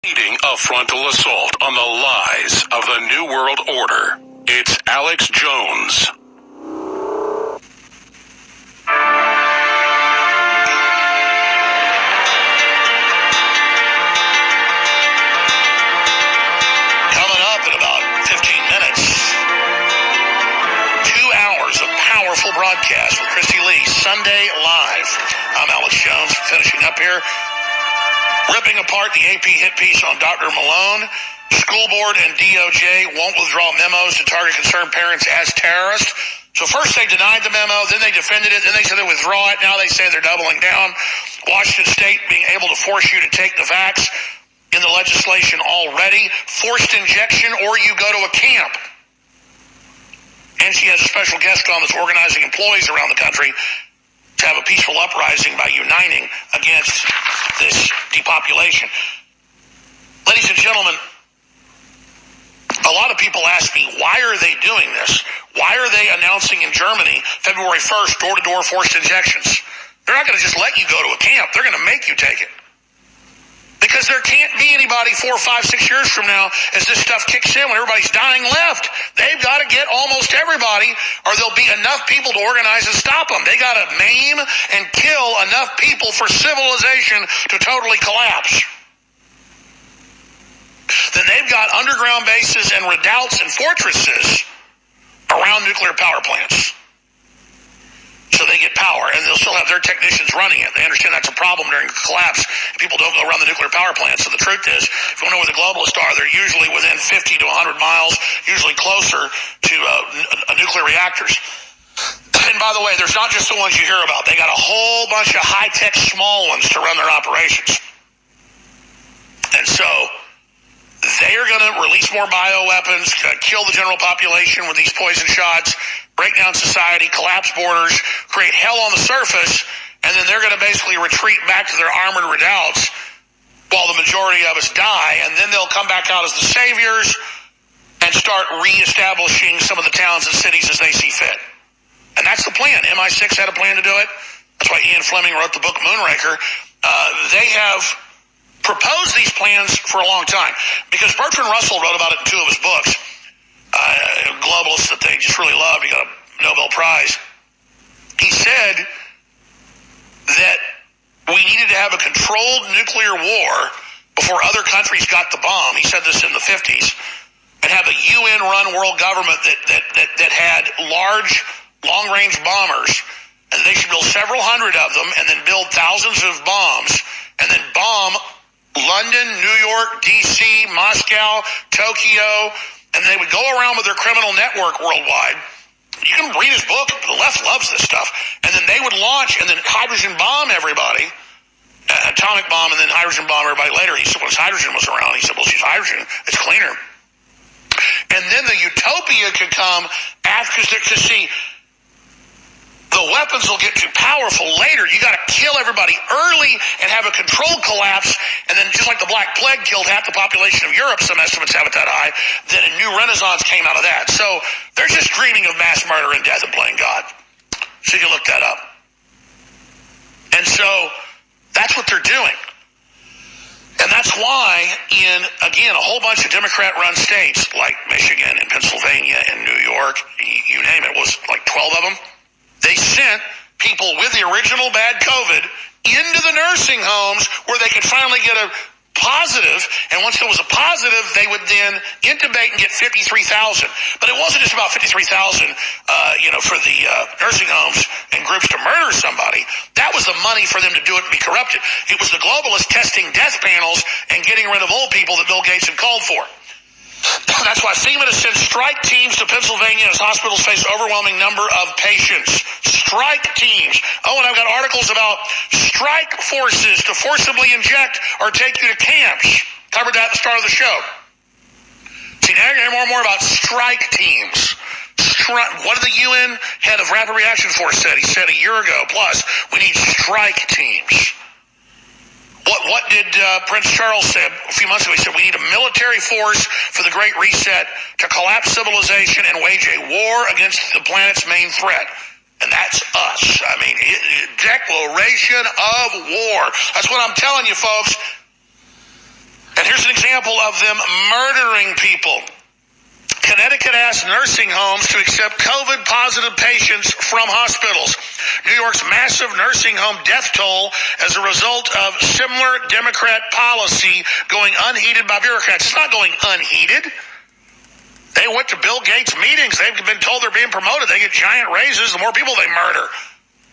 Leading a frontal assault on the lies of the New World Order. It's Alex Jones. Coming up in about 15 minutes, 2 hours of powerful broadcast with Christy Lee, Sunday Live. I'm Alex Jones, finishing up here. Ripping apart the AP hit piece on Dr. Malone. School board and DOJ won't withdraw memos to target concerned parents as terrorists. So first they denied the memo, then they defended it, then they said they withdraw it. Now they say they're doubling down. Washington State being able to force you to take the vax in the legislation already. Forced injection, or you go to a camp. And she has a special guest on that's organizing employees around the country to have a peaceful uprising by uniting against this depopulation. Ladies and gentlemen, a lot of people ask me, why are they doing this? Why are they announcing in Germany, February 1st, door-to-door forced injections? They're not going to just let you go to a camp. They're going to make you take it. Because there can't be anybody 4, 5, 6 years from now as this stuff kicks in when everybody's dying left. They've got to get almost everybody, or there'll be enough people to organize and stop them. They got to maim and kill enough people for civilization to totally collapse. Then they've got underground bases and redoubts and fortresses around nuclear power plants. So they get power, and they'll still have their technicians running it. They understand that's a problem during collapse. People don't go around the nuclear power plants. So the truth is, if you want to know where the globalists are, they're usually within 50 to 100 miles, usually closer to nuclear reactors. And by the way, there's not just the ones you hear about. They got a whole bunch of high-tech small ones to run their operations. And so they are going to release more bioweapons, kill the general population with these poison shots, break down society, collapse borders, create hell on the surface, and then they're going to basically retreat back to their armored redoubts while the majority of us die, and then they'll come back out as the saviors and start reestablishing some of the towns and cities as they see fit. And that's the plan. MI6 had a plan to do it. That's why Ian Fleming wrote the book Moonraker. They have proposed these plans for a long time because Bertrand Russell wrote about it in 2 of his books. Globalists that they just really loved. He got a Nobel Prize. He said that we needed to have a controlled nuclear war before other countries got the bomb. He said this in the 50s. And have a UN-run world government that had large, long-range bombers. And they should build several hundred of them and then build thousands of bombs and then bomb London, New York, D.C., Moscow, Tokyo, and they would go around with their criminal network worldwide. You can read his book. The left loves this stuff. And then they would launch and then hydrogen bomb everybody, atomic bomb, and then hydrogen bomb everybody later. He said, well, hydrogen was around. He said, well, she's hydrogen. It's cleaner. And then the utopia could come after, because see, the weapons will get too powerful later. You got to kill everybody early and have a controlled collapse. And then just like the Black Plague killed half the population of Europe, some estimates have it that high, then a new renaissance came out of that. So they're just dreaming of mass murder and death and playing God. So you can look that up. And so that's what they're doing. And that's why in, again, a whole bunch of Democrat-run states like Michigan and Pennsylvania and New York, you name it, was like 12 of them. They sent people with the original bad COVID into the nursing homes where they could finally get a positive, and once there was a positive, they would then intubate and get 53,000. But it wasn't just about 53,000, for the nursing homes and groups to murder somebody. That was the money for them to do it and be corrupted. It was the globalists testing death panels and getting rid of old people that Bill Gates had called for. That's why FEMA has sent strike teams to Pennsylvania as hospitals face overwhelming number of patients. Strike teams. Oh, and I've got articles about strike forces to forcibly inject or take you to camps. Covered that at the start of the show. See, now you're hearing more and more about strike teams. What did the UN head of Rapid Reaction Force said? He said a year ago plus, we need strike teams. What did Prince Charles say a few months ago? He said we need a military force for the Great Reset to collapse civilization and wage a war against the planet's main threat. And that's us. I mean, declaration of war. That's what I'm telling you, folks. And here's an example of them murdering people. Connecticut asked nursing homes to accept COVID-positive patients from hospitals. New York's massive nursing home death toll as a result of similar Democrat policy going unheeded by bureaucrats. It's not going unheeded. They went to Bill Gates meetings. They've been told they're being promoted. They get giant raises the more people they murder.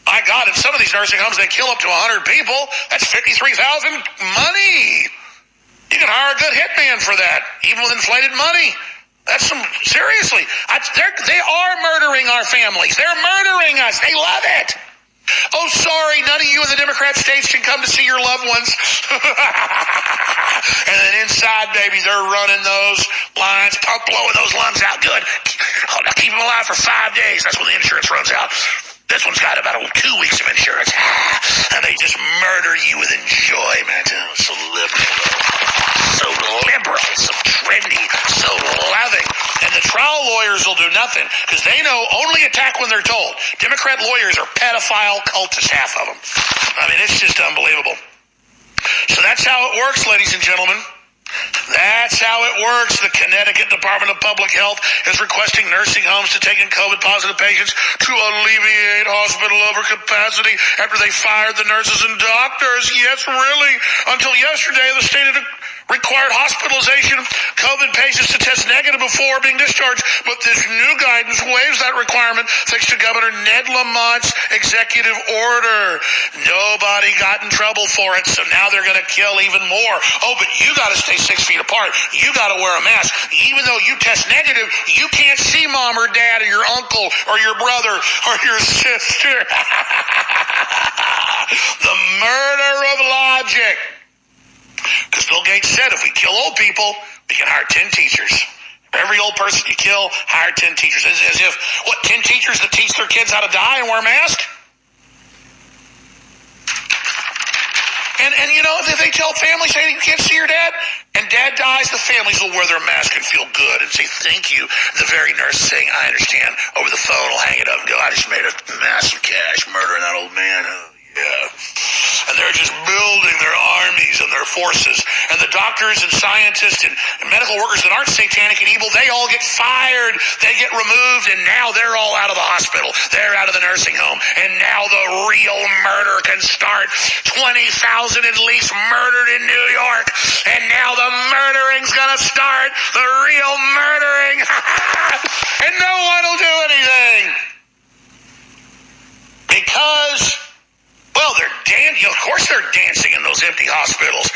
My God, in some of these nursing homes, they kill up to 100 people. That's $53,000 money. You can hire a good hitman for that, even with inflated money. That's seriously, they are murdering our families. They're murdering us. They love it. Oh, sorry, none of you in the Democrat states can come to see your loved ones. And then inside, baby, they're running those lines, blowing those lungs out. Good. Oh, now keep them alive for 5 days. That's when the insurance runs out. This one's got about 2 weeks of insurance. And they just murder you with enjoyment. Oh, so liberal. So liberal. So trendy. So loving. And the trial lawyers will do nothing because they know only attack when they're told. Democrat lawyers are pedophile cultists, half of them. I mean, it's just unbelievable. So that's how it works, ladies and gentlemen. That's how it works. The Connecticut Department of Public Health is requesting nursing homes to take in COVID-positive patients to alleviate hospital overcapacity after they fired the nurses and doctors. Yes, really. Until yesterday, the state had required hospitalization of COVID patients to test negative before being discharged, but this new guidance waives that requirement thanks to Governor Ned Lamont's executive order. Nobody got in trouble for it, so now they're going to kill even more. Oh, but you got to stay 6 feet apart. You got to wear a mask. Even though you test negative, you can't see mom or dad or your uncle or your brother or your sister. The murder of logic. Because Bill Gates said if we kill old people, we can hire 10 teachers. For every old person you kill, hire 10 teachers. As if, 10 teachers that teach their kids how to die and wear a mask? And you know, if they tell families, hey, you can't see your dad, and dad dies, the families will wear their mask and feel good and say, thank you. The very nurse saying, I understand, over the phone will hang it up and go, I just made a massive cash murdering that old man. Oh, yeah. And they're just building their armies and their forces. And the doctors and scientists and medical workers that aren't satanic and evil, they all get fired. They get removed, and now they're all out of the hospital. They're out of the nursing home. And now the real murder can start. 20,000 at least murdered in New York. And now the murdering's gonna start. The real murdering. And no one will do anything. Because, well, of course they're dancing in those empty hospitals.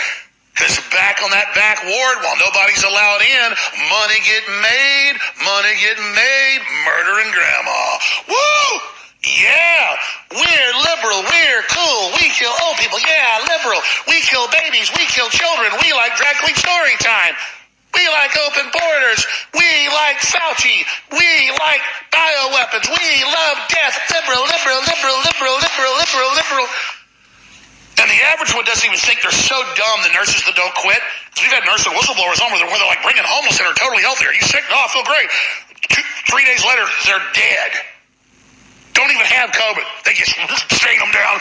Because back on that back ward, while nobody's allowed in, money getting made, murdering grandma. Woo! Yeah, we're liberal, we're cool, we kill old people, yeah, liberal. We kill babies, we kill children, we like drag queen story time. We like open borders. We like Fauci. We like bioweapons. We love death. Liberal. And the average one doesn't even think they're so dumb, the nurses that don't quit. Because we've had nurses and whistleblowers on where they're like bringing homeless in, are totally healthy. Are you sick? No, I feel great. 3 days later, they're dead. Don't even have COVID. They just strain them down.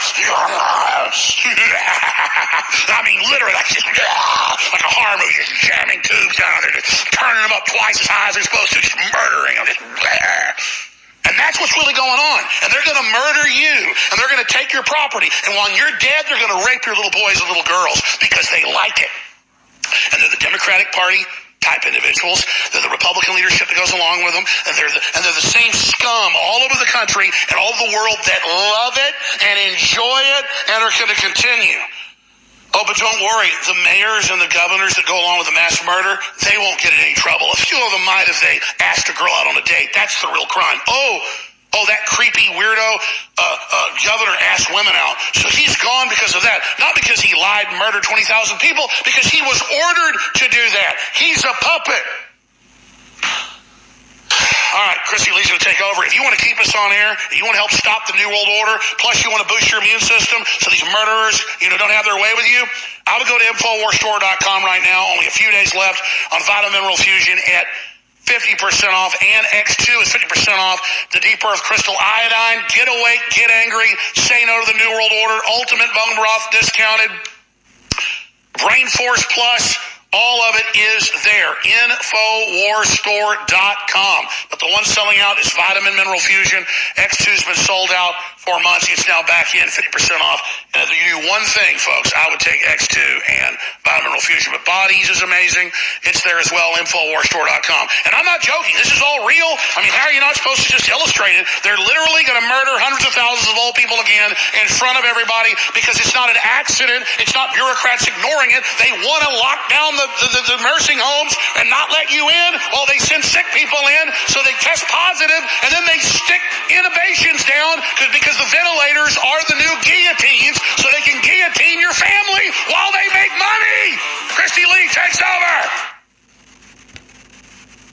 I mean, literally, like a horror movie, just jamming tubes down there, just turning them up twice as high as they're supposed to, just murdering them. And that's what's really going on. And they're going to murder you, and they're going to take your property. And while you're dead, they're going to rape your little boys and little girls because they like it. And they're the Democratic Party type individuals. They're the Republican leadership that goes along with them, and they're the same scum all over the country and all over the world that love it and enjoy it and are going to continue. Oh, but don't worry, the mayors and the governors that go along with the mass murder, they won't get in any trouble. A few of them might if they asked a girl out on a date. That's the real crime. Oh, that creepy weirdo governor asked women out. So he's gone because of that. Not because he lied and murdered 20,000 people, because he was ordered to do that. He's a puppet. All right, Chrissy Lee's going to take over. If you want to keep us on air, you want to help stop the New World Order, plus you want to boost your immune system so these murderers, don't have their way with you, I would go to InfoWarsStore.com right now. Only a few days left on Vitamin Mineral Fusion at 50% off, and X2 is 50% off. The Deep Earth Crystal Iodine. Get awake, get angry, say no to the New World Order. Ultimate Bone Broth discounted. Brain Force Plus, All of it is there. Infowarstore.com. But the one selling out is Vitamin Mineral Fusion. X2's been sold out for months. It's now back in 50% off. And if you do one thing, folks, I would take X2 and Vitamin Mineral Fusion. But Bodies is amazing. It's there as well. Infowarstore.com. And I'm not joking. This is all real. I mean, how are you not supposed to just illustrate it? They're literally going to murder hundreds of thousands of old people again in front of everybody because it's not an accident. It's not bureaucrats ignoring it. They want to lock down the nursing homes and not let you in while they send sick people in so they test positive and then they stick intubations down because the ventilators are the new guillotines so they can guillotine your family while they make money. Christy Lee takes over.